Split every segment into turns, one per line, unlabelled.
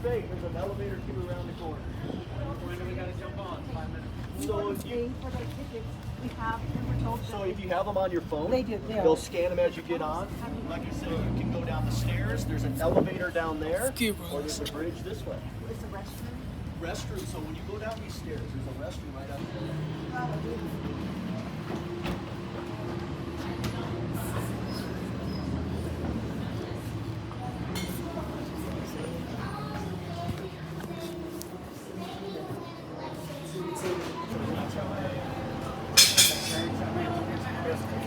Bay. There's an elevator queue around the corner.
When do we gotta jump on? 5 minutes.
So if you,
for the tickets, we have, we were told
so if you have them on your phone,
They do, yeah.
they'll scan them as you get on. Like I said, you can go down the stairs. There's an elevator down there, or there's a bridge this way.
it's a restroom.
Restroom. So when you go down these stairs, there's a restroom right up there.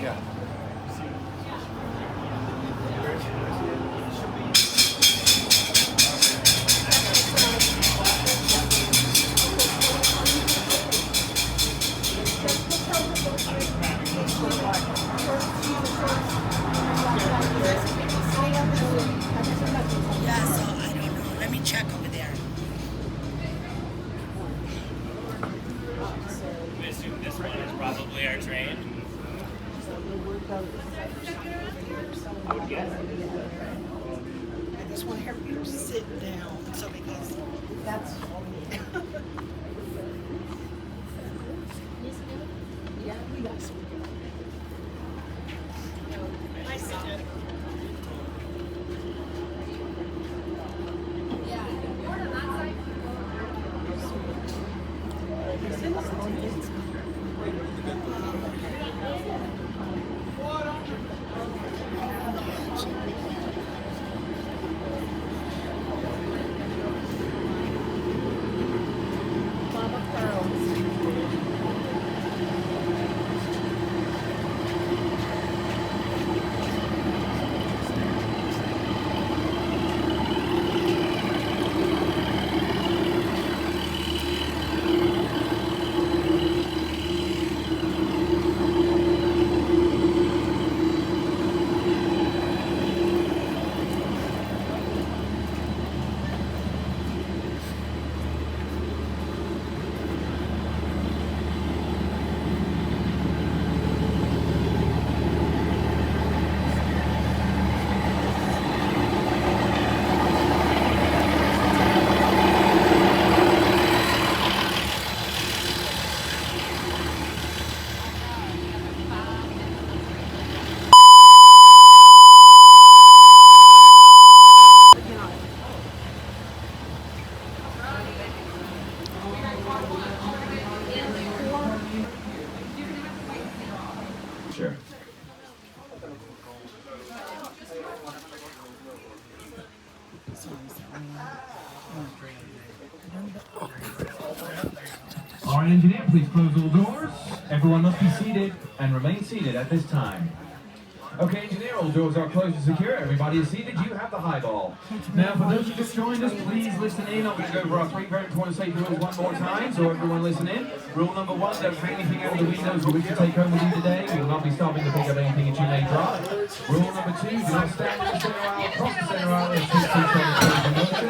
Yeah.
Yeah, so I don't know. Let me check over there.
We assume this one is probably our train. I would guess.
I just want to have you sit down so because
That's. Yeah, we got some.
I see it.
Mama Pearls.
Sure.
All right, engineer, please close all doors. Everyone must be seated and remain seated at this time. Okay, engineer, all doors are closed and secure. Everybody is seated. You have the highball. Now, for those who just joined us, please listen in. I'm going to go over our 3 very important safety rules one more time, so everyone listen in. Rule number 1, don't hang anything out of the windows you wish to take home with you today. We will not be stopping to pick up anything that you may drop. Rule number 2, do not stand in the center aisle, cross the center aisle, and shoot through motion.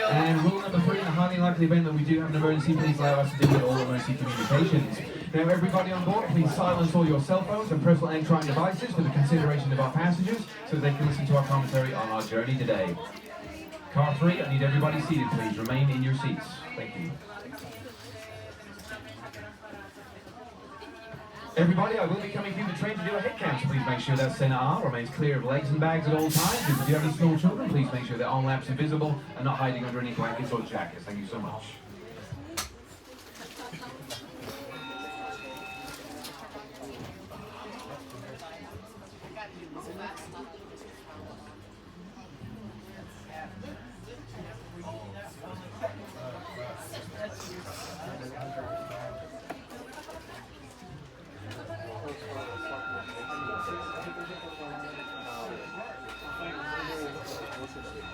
And rule number 3, in the highly likely event that we do have an emergency, please allow us to deal with all emergency communications. Now, everybody on board, please silence all your cell phones and personal electronic devices for the consideration of our passengers so that they can listen to our commentary on our journey today. Car 3, I need everybody seated, please. Remain in your seats. Thank you. Everybody, I will be coming through the train to do a head count, so please make sure that center aisle remains clear of legs and bags at all times. If you do have any small children, please make sure their arm laps are visible and not hiding under any blankets or jackets. Thank you so much.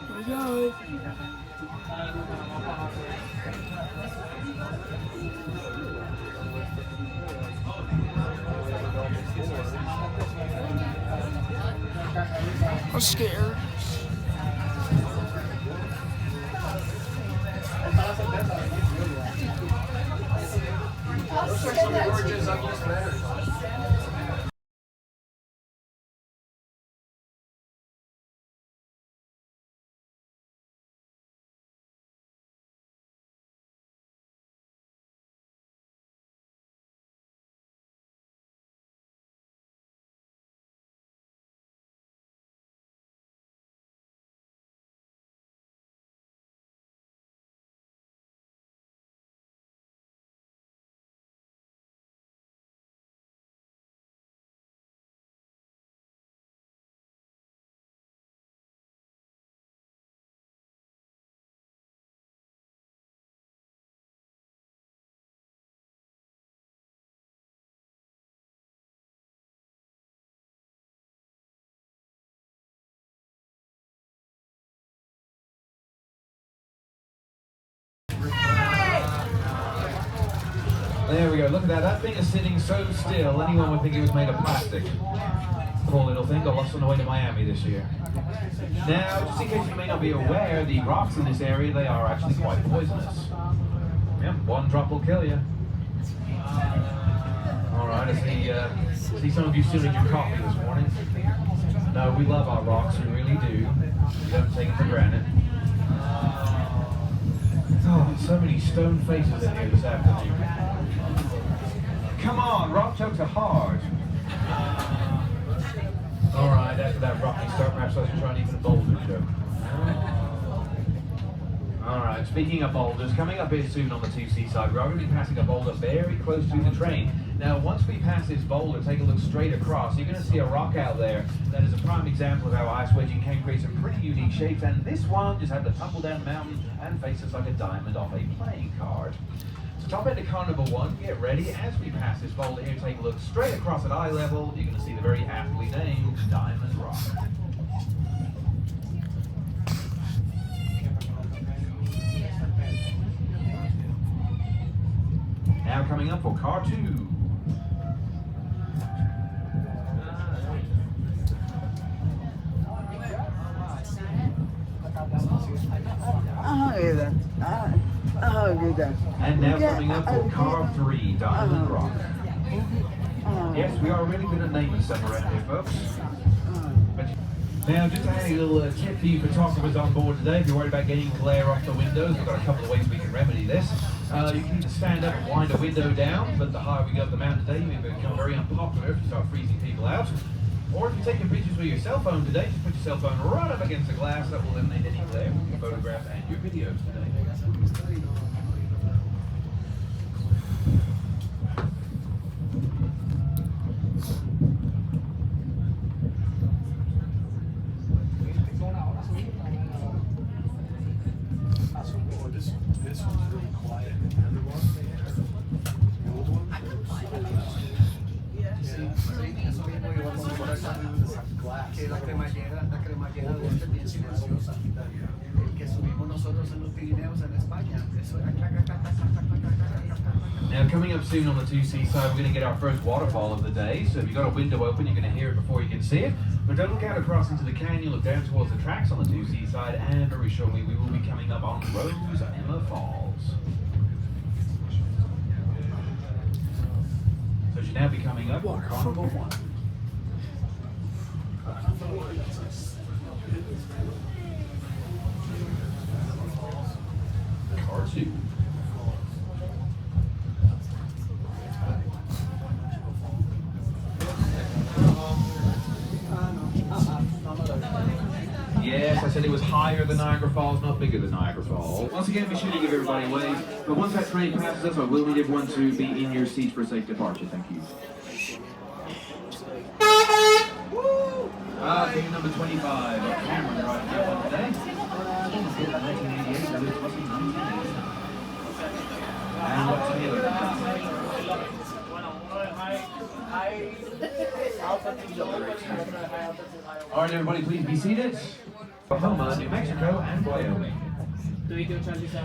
Here we go. I'm scared.
Those are some gorgeous ugliest letters.
There we go, look at that. That thing is sitting so still, anyone would think it was made of plastic. Poor little thing got lost on the way to Miami this year. Now, just in case you may not be aware, the rocks in this area, they are actually quite poisonous. Yep, one drop will kill you. Alright, I see some of you still in your coffee this morning. No, we love our rocks, we really do. We don't take it for granted. Oh, so many stone faces in here this afternoon. Come on, rock chokes are hard. Alright, after that rocking start, perhaps I should try and even a boulder joke. Alright, speaking of boulders, coming up here soon on the 2C side, we're going to be passing a boulder very close to the train. Now, once we pass this boulder, take a look straight across, you're going to see a rock out there that is a prime example of how ice wedging can create some pretty unique shapes, and this one just had to tumble down the mountain and face us like a diamond off a playing card. So top end of car number 1, get ready. As we pass this boulder here, take a look straight across at eye level, you're going to see the very aptly named Diamond Rock. Now coming up for car 2. And now coming up for car 3, Diamond Rock. Yes, we are really good at naming stuff around here, folks. Now, just a handy little tip for you photographers on board today. If you're worried about getting glare off the windows, we've got a couple of ways we can remedy this. You can either stand up and wind a window down, but the higher we go up the mountain today, you may become very unpopular if you start freezing people out. Or if you're taking pictures with your cell phone today, just put your cell phone right up against the glass. That will eliminate any glare from your photographs and your videos today.
This one's really quiet. The other one, the old one. Que la cremallera de este bien silenciosa. El que subimos nosotros en los Pirineos en España. Eso era
Now coming up soon on the 2C side, we're going to get our first waterfall of the day. So if you've got a window open, you're going to hear it before you can see it. But don't look out across into the canyon, look down towards the tracks on the 2C side, and very shortly we will be coming up on Rose Emma Falls. So it should now be coming up on car number 1. Car 2. Yes, I said it was higher than Niagara Falls, not bigger than Niagara Falls. Once again, be sure to give everybody a wave. But once that train passes us, I will need everyone to be in your seats for a safe departure. Thank you. Game number 25. Cameron driving that one today. 1988, that is 1988. And what's the other? All right, everybody, please be seated. Oklahoma, New Mexico, and Wyoming.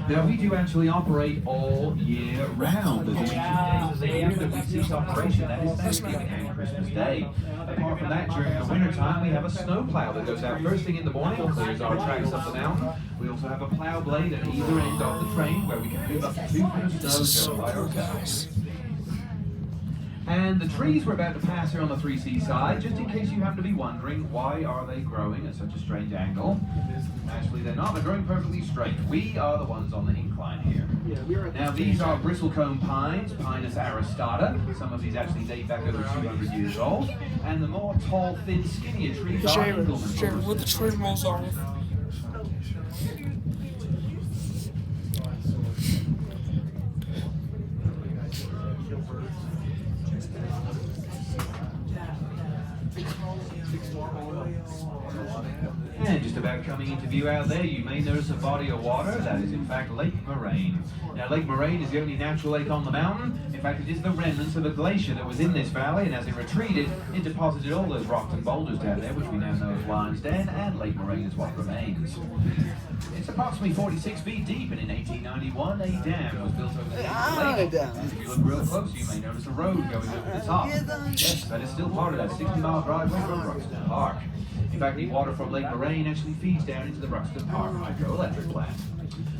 Now, we do actually operate all year round. There's only 2 days of the year that we cease operation. That is Thanksgiving and Christmas Day. Apart from that, during the winter time, we have a snow plow that goes out first thing in the morning, clears our tracks up the mountain. We also have a plow blade at either end of the train where we can move up to 2 feet of snow just by ourselves. And the trees we're about to pass here on the 3C side, just in case you happen to be wondering, why are they growing at such a strange angle? Actually, they're not. They're growing perfectly straight. We are the ones on the incline here. Now, these are bristlecone pines, Pinus aristata. Some of these actually date back over 200 years old. And the more tall, thin, skinnier trees are Engelmann.
Jared, what the train rolls off.
And just about coming into view out there, you may notice a body of water. That is in fact Lake Moraine. Now, Lake Moraine is the only natural lake on the mountain. In fact, it is the remnants of a glacier that was in this valley, and as it retreated, it deposited all those rocks and boulders down there, which we now know as Lion's Den, and Lake Moraine is what remains. It's approximately 46 feet deep, and in 1891, a dam was built over the edge of the lake. If you look real close, you may notice a road going over the top. Yes, that is still part of that 60-mile driveway from Ruxton Park. In fact, the water from Lake Moraine actually feeds down into the Ruxton Park hydroelectric plant.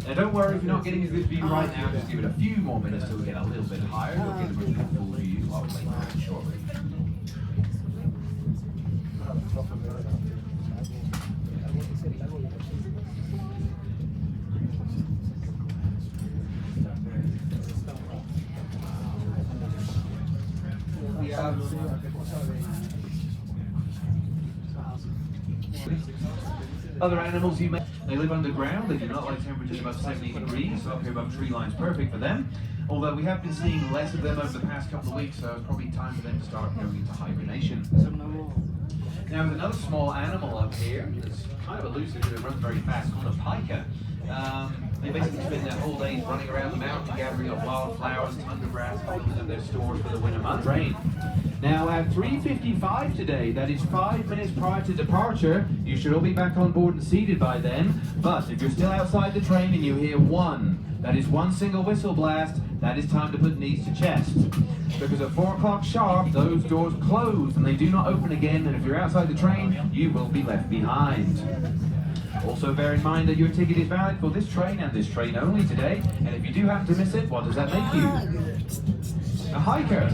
Now, don't worry if you're not getting a good view right now, just give it a few more minutes till we get a little bit higher. You'll get a much more full view of Lake Moraine shortly. Other animals they live underground. They do not like temperatures above 70 degrees, so up here above tree line is perfect for them. Although we have been seeing less of them over the past couple of weeks, so it's probably time for them to start going into hibernation. Now there's another small animal up here that's kind of elusive, but it runs very fast, called a pika. They basically spend their whole days running around the mountain, gathering up wildflowers, tundra grass, and building up their stores for the winter months. Rain. Now at 3:55 today, that is 5 minutes prior to departure, you should all be back on board and seated by then. But if you're still outside the train and you hear that is one single whistle blast, that is time to put knees to chest. Because at 4 o'clock sharp, those doors close and they do not open again, and if you're outside the train, you will be left behind. Also bear in mind that your ticket is valid for this train and this train only today, and if you do happen to miss it, what does that make you? A hiker.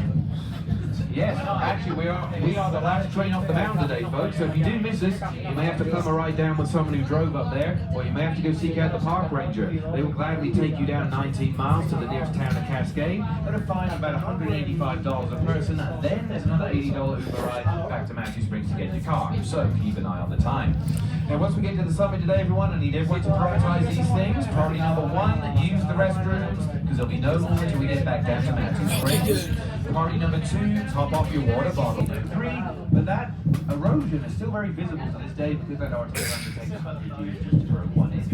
Yes, actually we are the last train off the mountain today, folks, so if you do miss us, you may have to come a ride down with someone who drove up there, or you may have to go seek out the park ranger. They will gladly take you down 19 miles to the nearest town of Cascade at a fine of about $185 a person, and then there's another $80 Uber ride back to Matthew Springs to get your car, so keep an eye on the time. Now once we get to the summit today, everyone, I need everyone to prioritize these things. Priority number 1, use the restrooms, because there'll be no more until we get back down to Matthew Springs. Priority number 2, top off your water bottle. Number 3, but that erosion is still very visible to this day because that article undertakes 100 years just to grow 1 inch.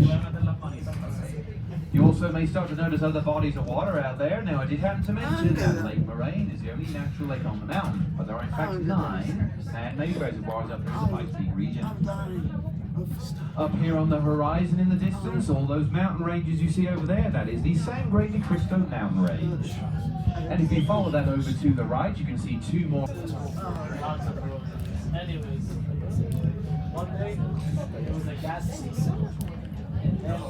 You also may start to notice other bodies of water out there. Now I did happen to mention that Lake Moraine is the only natural lake on the mountain, but there are in fact 9 man-made reservoirs up here in the Pikes Peak region. Up here on the horizon in the distance, all those mountain ranges you see over there, that is the Sangre de Cristo mountain range. And if you follow that over to the right, you can see 2 more.
Anyways, one day it was a gas station, and then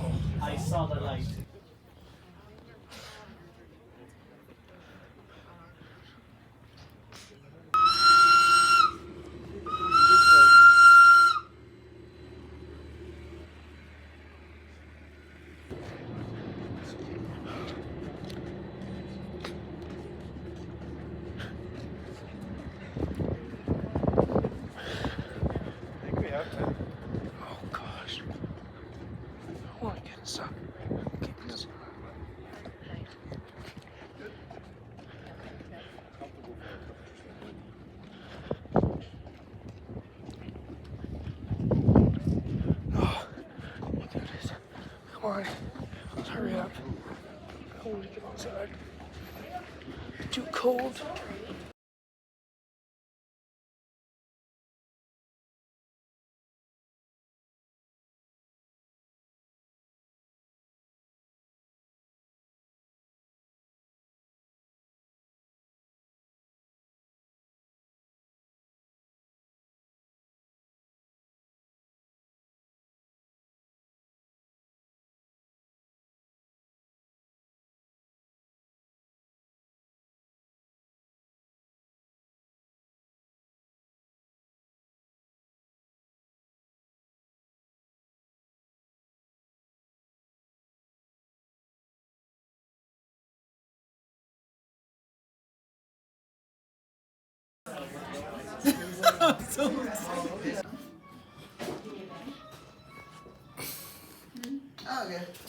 I saw the light.
Oh gosh. I want to get inside. Keep this. Oh, we'll do this. Come on. Let's hurry up. I want to get outside. Too cold.
Okay.